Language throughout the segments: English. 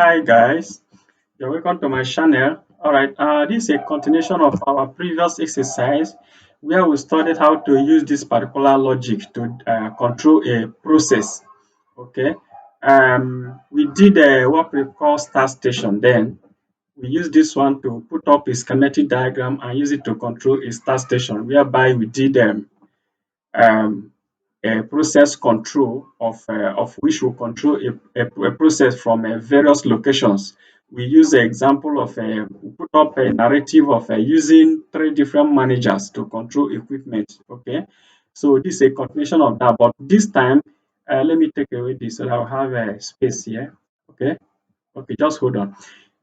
Hi guys, you're welcome to my channel. All right, this is a continuation of our previous exercise where we studied how to use this particular logic to control a process. Okay, we did what we call start station. Then we use this one to put up a schematic diagram and use it to control a start station, whereby we did um, a process control of which will control a process from various locations. We use the example of we put up a narrative of using three different managers to control equipment. Okay, so this is a continuation of that, but this time let me take away this so that I'll have a space here. Okay, okay, just hold on.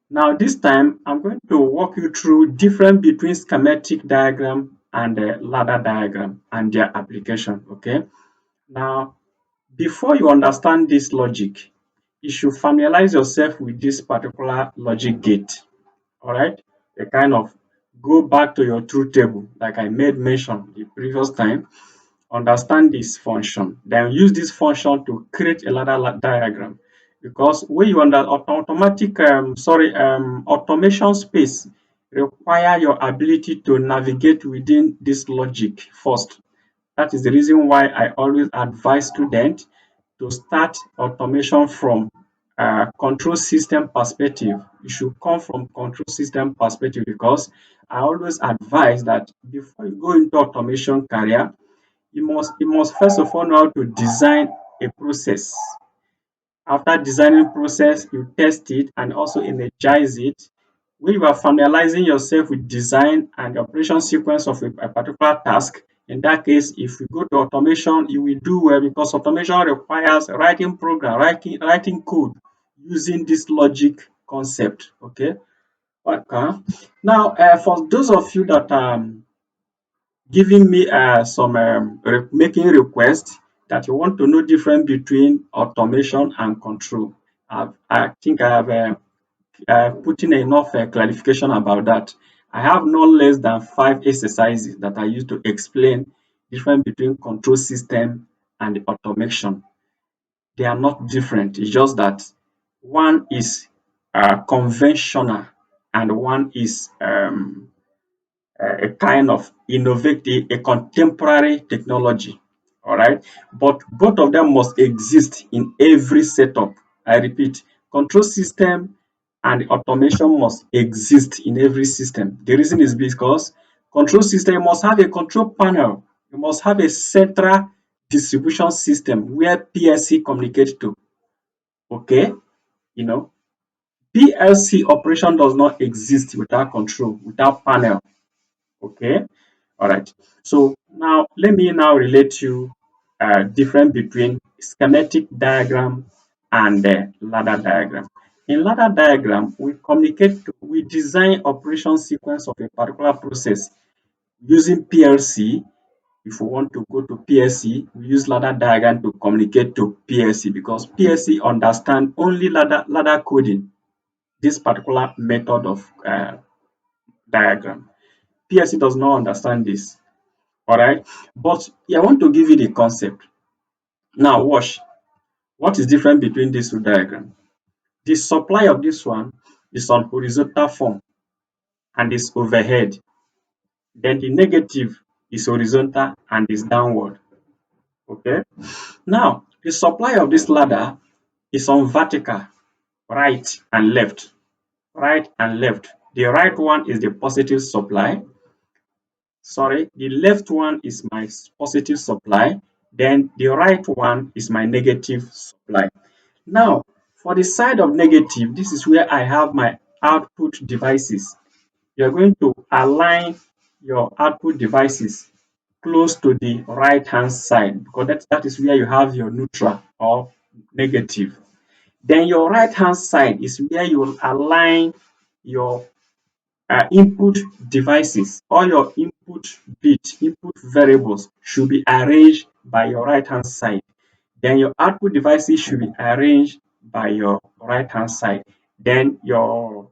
Now this time I'm going to walk you through difference between schematic diagram and ladder diagram and their application. Okay. Now, before you understand this logic, you should familiarize yourself with this particular logic gate. All right. A kind of go back to your truth table, like I made mention the previous time. Understand this function, then use this function to create a ladder diagram. Because when you under automatic, automation space require your ability to navigate within this logic first. That is the reason why I always advise students to start automation from control system perspective. You should come from control system perspective because I always advise that before you go into automation career, you must first of all know how to design a process. After designing process, you test it and also energize it. When you are familiarizing yourself with design and the operation sequence of a particular task, in that case, if you go to automation, you will do well because automation requires writing program, writing code using this logic concept. Okay. Okay. Now, for those of you that giving me some making requests that you want to know difference between automation and control. I think I have put in enough clarification about that. I have no less than 5 exercises that I use to explain difference between control system and automation. They are not different. It's just that one is conventional and one is a kind of innovative, a contemporary technology. All right. But both of them must exist in every setup. I repeat, control system and automation must exist in every system. The reason is because control system must have a control panel. You must have a central distribution system where PLC communicates to. Okay. You know, PLC operation does not exist without control, without panel. Okay. All right. So now let me now relate you difference between schematic diagram and the ladder diagram. In ladder diagram, we design operation sequence of a particular process using PLC. If we want to go to PLC, we use ladder diagram to communicate to PLC because PLC understand only ladder coding, this particular method of diagram. PLC does not understand this. All right. But yeah, I want to give you the concept. Now, watch. What is different between these two diagrams? The supply of this one is on horizontal form and is overhead. Then the negative is horizontal and is downward. Okay. Now, the supply of this ladder is on vertical, right and left. Right and left. The right one is the positive supply. Sorry, the left one is my positive supply, then the right one is my negative supply. Now, for the side of negative, this is where I have my output devices. You're going to align your output devices close to the right hand side because that is where you have your neutral or negative. Then your right hand side is where you will align your input devices. All your input variables should be arranged by your right hand side. Then your output devices should be arranged by your right hand side. Then your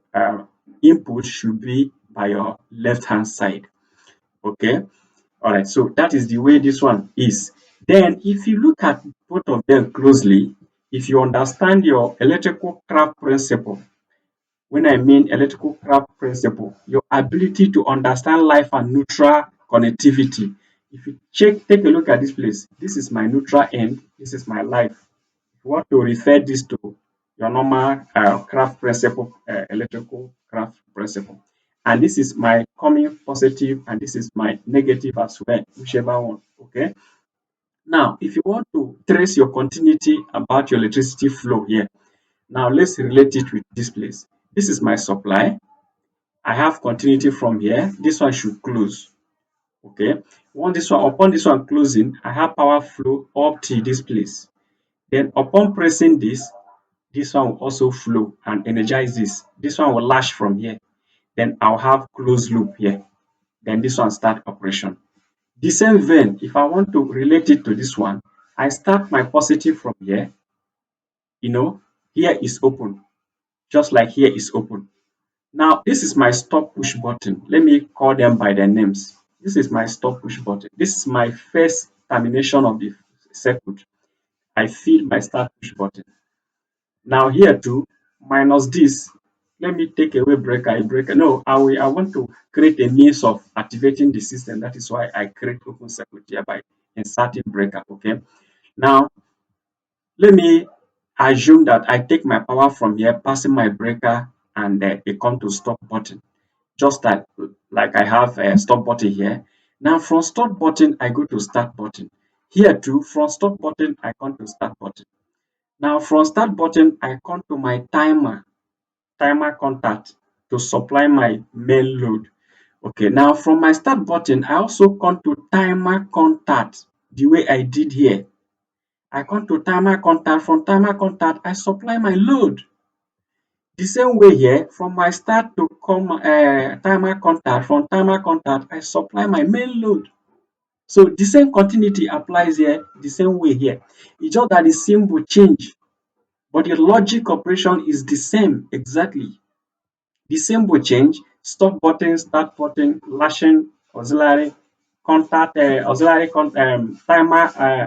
input should be by your left hand side. Okay. All right. So that is the way this one is. Then if you look at both of them closely, if you understand your electrical craft principle, when I mean electrical craft principle, your ability to understand life and neutral connectivity. If you take a look at this place, this is my neutral end, this is my life. If you want to refer this to your normal craft principle, electrical craft principle, and this is my coming positive, and this is my negative as well, whichever one. Okay. Now, if you want to trace your continuity about your electricity flow here, now let's relate it with this place. This is my supply. I have continuity from here. This one should close. Okay. Once this one, upon this one closing, I have power flow up to this place. Then upon pressing this one will also flow and energize this. This one will lash from here. Then I'll have closed loop here. Then this one start operation. The same vein, if I want to relate it to this one, I start my positive from here. You know, here is open, just like here is open. Now, this is my stop push button. Let me call them by their names. This is my stop push button. This is my first termination of the circuit. I feel my start push button. Now here too, minus this, let me take away breaker, a breaker. No, I want to create a means of activating the system. That is why I create open circuit here by inserting breaker. Okay. Now let me assume that I take my power from here, passing my breaker, and it come to stop button. Just like I have a stop button here. Now from stop button, I go to start button. Here too, from stop button, I come to start button. Now from start button, I come to my timer contact to supply my main load. Okay, now from my start button, I also come to timer contact the way I did here. I come to timer contact. From timer contact, I supply my load. The same way here, from my start to come timer contact, from timer contact, I supply my main load. So the same continuity applies here, the same way here. It's just that the symbol change, but the logic operation is the same exactly. The symbol change, stop button, start button, lashing, auxiliary, contact, timer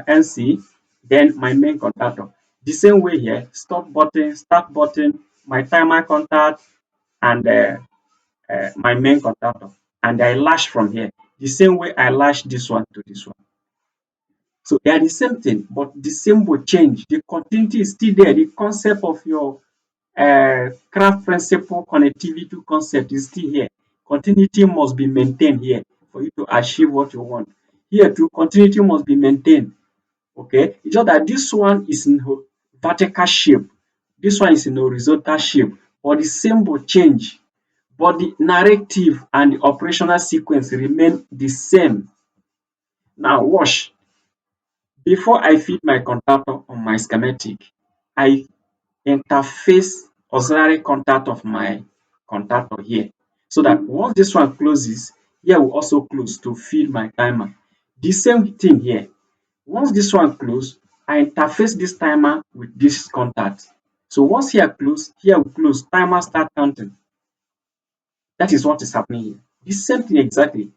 NC, then my main contactor. The same way here, stop button, start button, my timer contact, and my main contactor. And I lash from here. The same way I lash this one to this one. So they are the same thing, but the symbol change. The continuity is still there. The concept of your craft principle connectivity concept is still here. Continuity must be maintained here for you to achieve what you want. Here too, continuity must be maintained. Okay, it's just that this one is in vertical shape, this one is in horizontal shape, but the symbol change, but the narrative and the operational sequence remain the same. Now watch, before I feed my contactor on my schematic, I interface auxiliary contact of my contactor here, so that once this one closes, here will also close to feed my timer. The same thing here. Once this one close, I interface this timer with this contact. So once here close, here will close, timer start counting. That is what is happening here. The same thing exactly.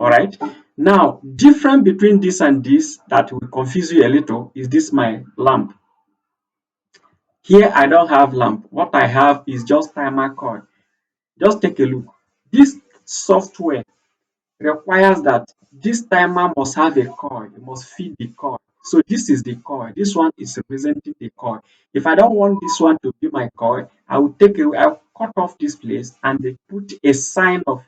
All right. Now, different between this and this that will confuse you a little is this my lamp. Here I don't have lamp. What I have is just timer coil. Just take a look. This software requires that this timer must have a coil. It must feed the coil. So this is the coil. This one is representing the coil. If I don't want this one to be my coil, I will take away, I'll cut off this place and they put a sign of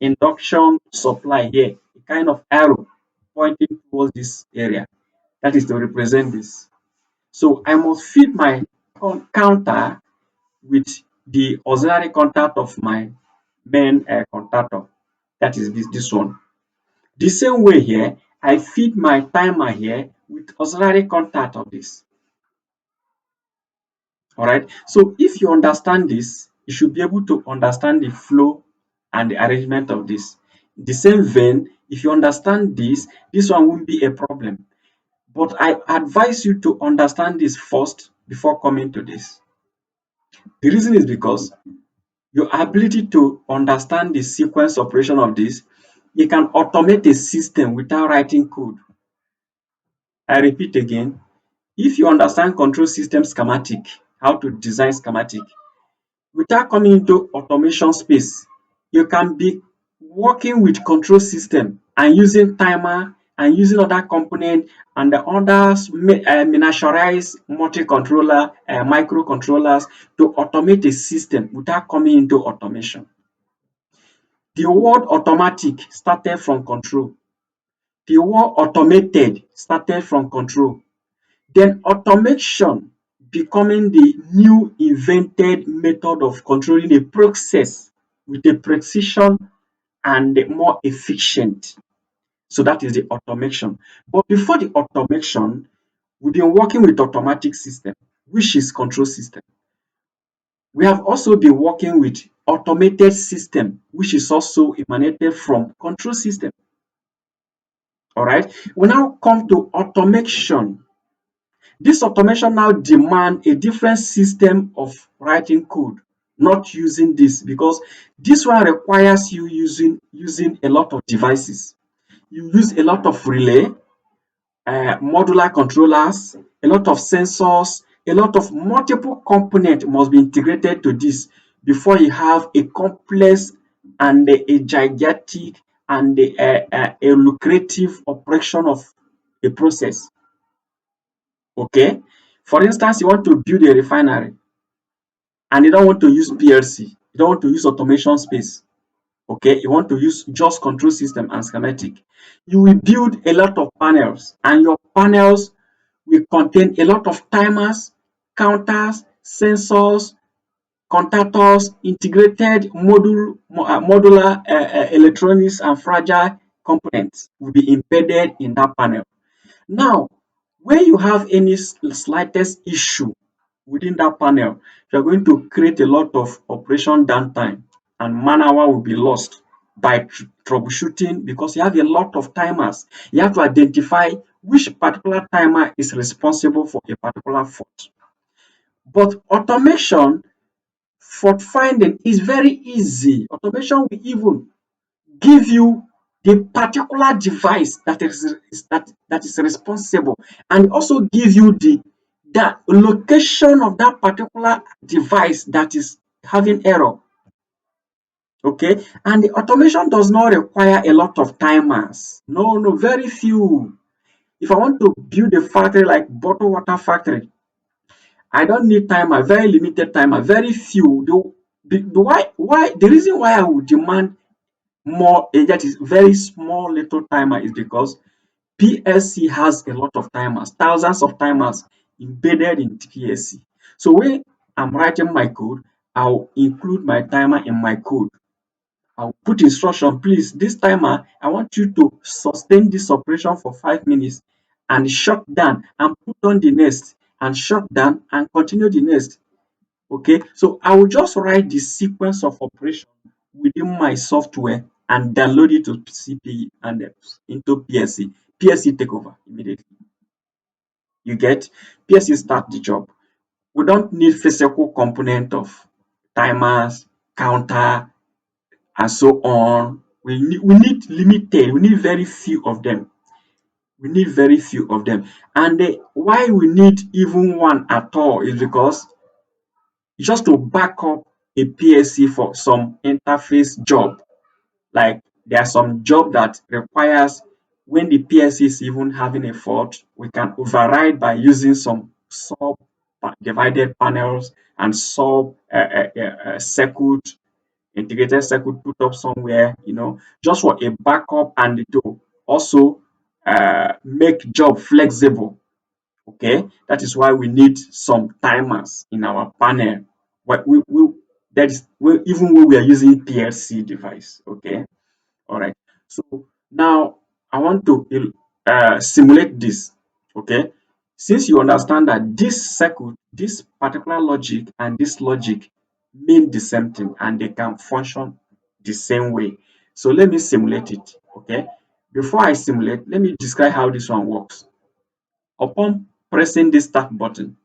induction supply here, a kind of arrow pointing towards this area. That is to represent this. So I must feed my counter with the auxiliary contact of my main contactor. That is this one. The same way here, I feed my timer here with auxiliary contact of this. All right. So if you understand this, you should be able to understand the flow and the arrangement of this. The same vein, if you understand this one won't be a problem. But I advise you to understand this first before coming to this. The reason is because your ability to understand the sequence operation of this, you can automate a system without writing code. I repeat again, If you understand control system schematic, how to design schematic, without coming into automation space, you can be working with control system and using timer and using other component and the others miniaturized multi-controller microcontrollers to automate a system without coming into automation. The word automatic started from control. The word automated started from control. Then automation becoming the new invented method of controlling a process with a precision and more efficient. So that is the automation. But before the automation, we've been working with automatic system, which is control system. We have also been working with automated system, which is also emanated from control system. All right. We now come to automation. This automation now demand a different system of writing code, not using this because this one requires you using a lot of devices. You use a lot of relay, modular controllers, a lot of sensors, a lot of multiple components must be integrated to this before you have a complex and a gigantic and a lucrative operation of a process. Okay. For instance, you want to build a refinery and you don't want to use PLC, you don't want to use automation space. Okay, you want to use just control system and schematic. You will build a lot of panels, and your panels will contain a lot of timers, counters, sensors, contactors, integrated modular electronics, and fragile components will be embedded in that panel. Now, when you have any slightest issue within that panel, you are going to create a lot of operation downtime and man-hour will be lost by troubleshooting because you have a lot of timers. You have to identify which particular timer is responsible for a particular fault. But automation, fault finding is very easy. Automation will even give you the particular device that is responsible and also give you the location of that particular device that is having error. Okay, and the automation does not require a lot of timers. No, no, very few. If I want to build a factory like bottled water factory, I don't need timer, very limited timer, very few. Why the reason why I would demand more that is very small little timer is because PLC has a lot of timers, thousands of timers embedded in PLC. So when I'm writing my code, I'll include my timer in my code. I'll put instruction, please, this timer, I want you to sustain this operation for 5 minutes and shut down and put on the next and shut down and continue the next. Okay, so I will just write the sequence of operation within my software and download it to CPE and into PLC. PLC take over immediately. You get PLC start the job. We don't need physical component of timers, counter, and so on. We need limited. We need very few of them. We need very few of them. And why we need even one at all is because just to back up a PLC for some interface job. Like there are some job that requires when the PLC is even having a fault, we can override by using some sub divided panels and sub circuit, integrated circuit put up somewhere, just for a backup and to also make job flexible. Okay, that is why we need some timers in our panel. What we that is even when we are using PLC device. Okay, all right. So now I want to simulate this. Okay, since you understand that this circuit, this particular logic, and this logic mean the same thing and they can function the same way. So let me simulate it. Okay, before I simulate, let me describe how this one works. Upon pressing this start button,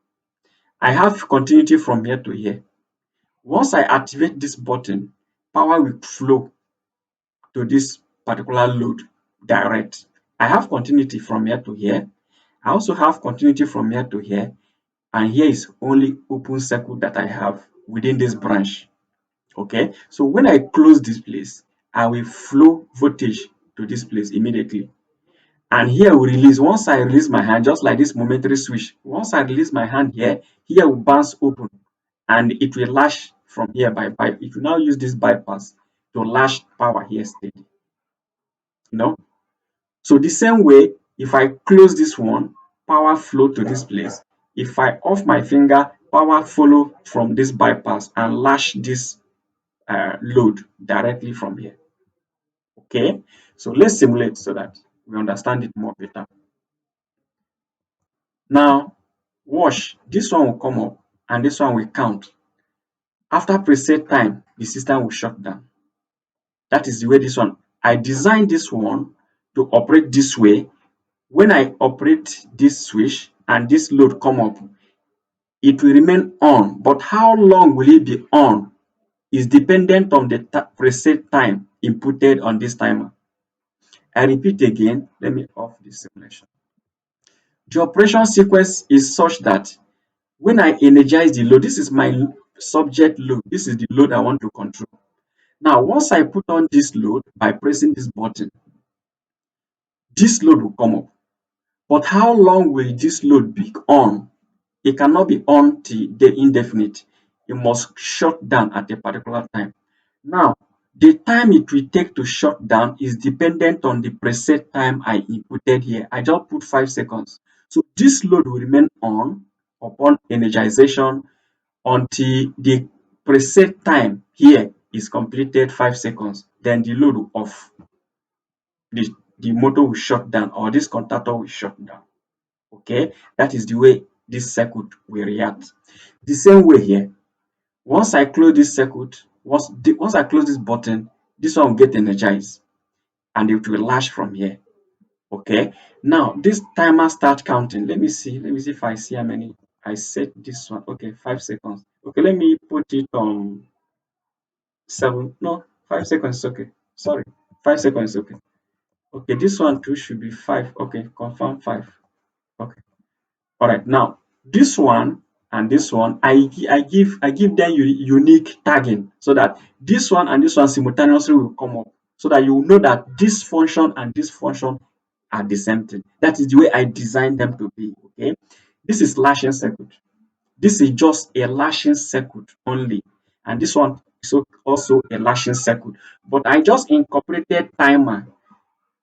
I have continuity from here to here. Once I activate this button, power will flow to this particular load direct. I have continuity from here to here. I also have continuity from here to here, and here is only open circuit that I have within this branch. Okay, so when I close this place, I will flow voltage to this place immediately. And here we release. Once I release my hand, just like this momentary switch, once I release my hand here, here will bounce open and it will lash from here by it will now use this bypass to lash power here steady. You know, so the same way, if I close this one, power flow to this place. If I off my finger, power follow from this bypass and lash this load directly from here. Okay, so let's simulate so that we understand it more better. Now, watch, this one will come up and this one will count. After preset time, the system will shut down. That is the way this one. I designed this one to operate this way. When I operate this switch and this load come up, it will remain on. But how long will it be on is dependent on the preset time inputted on this timer. I repeat again, let me off this simulation. The operation sequence is such that when I energize the load, this is my subject load. This is the load I want to control. Now, once I put on this load by pressing this button, this load will come up. But how long will this load be on? It cannot be on till the indefinite. It must shut down at a particular time. Now, the time it will take to shut down is dependent on the preset time I inputted here. I just put 5 seconds. So this load will remain on upon energization until the preset time here is completed 5 seconds. Then the load will off. The, the motor will shut down or this contactor will shut down. Okay, that is the way this circuit will react. The same way here, once I close this circuit, once I close this button, this one will get energized and it will lash from here. Okay, now this timer start counting. Let me see if I see how many I set this one. Okay, 5 seconds. Okay, let me put it on 7. No, 5 seconds is okay. Sorry, 5 seconds is okay. Okay, this one too should be 5. Okay, confirm 5. Okay. All right, now this one and this one, I give them unique tagging so that this one and this one simultaneously will come up so that you know that this function and this function are the same thing. That is the way I designed them to be. Okay, this is lashing circuit. This is just a lashing circuit only, and this one is also a lashing circuit. But I just incorporated timer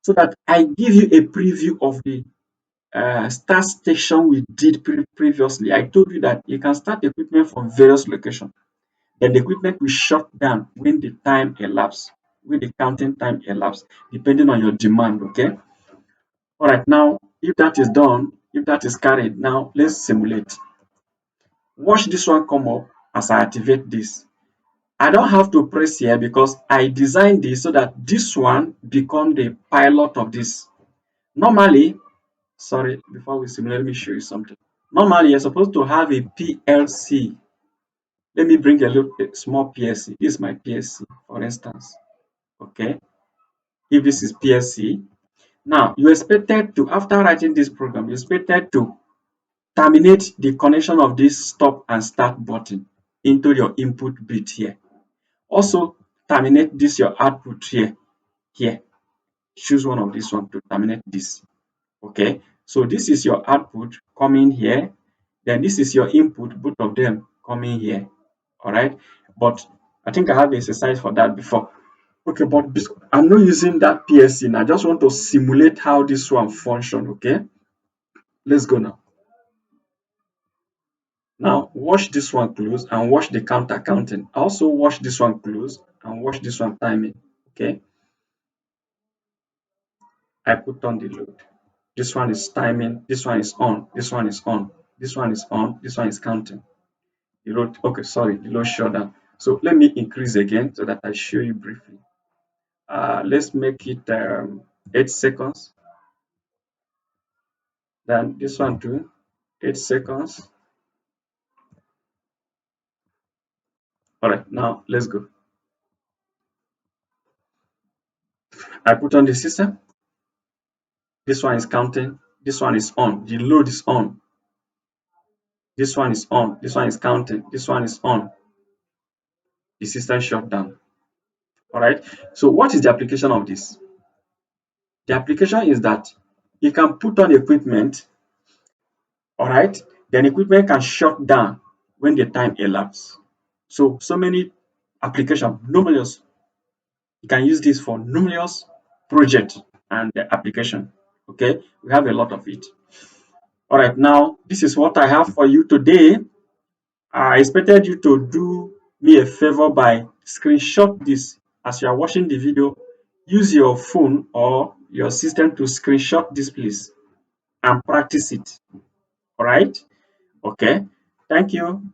so that I give you a preview of the start station we did previously. I told you that you can start equipment from various locations. Then the equipment will shut down when the time elapses, when the counting time elapses, depending on your demand. Okay. All right. Now, if that is done, if that is carried, now let's simulate. Watch this one come up as I activate this. I don't have to press here because I designed this so that this one become the pilot of this. Normally, sorry, before we simulate, let me show you something. Normally, you're supposed to have a PLC. Let me bring a small PLC. This is my PLC, for instance. Okay. If this is PLC, now you expected to, after writing this program, you expected to terminate the connection of this stop and start button into your input bit here. Also, terminate this your output here. Here, choose one of this one to terminate this. Okay, so this is your output coming here, then this is your input, both of them coming here. All right, but I think I have the exercise for that before. Okay, but I'm not using that PSC now. I just want to simulate how this one function. Okay, let's go now. Now watch this one close and watch the counter counting. Also watch this one close and watch this one timing. Okay, I put on the load. This one is timing, this one is on, this one is on, this one is on, this one is counting. The load, okay, sorry, the load shut down. So let me increase again so that I show you briefly. Let's make it 8 seconds. Then this one too, 8 seconds. All right, now let's go. I put on the system. This one is counting. This one is on. The load is on. This one is on. This one is counting. This one is on. The system shut down. All right. So what is the application of this? The application is that you can put on equipment, all right, then equipment can shut down when the time elapses. So many application, numerous. You can use this for numerous project and application. Okay, we have a lot of it. All right, now this is what I have for you today. I expected you to do me a favor by screenshot this as you are watching the video. Use your phone or your system to screenshot this, please, and practice it. All right. Okay. Thank you.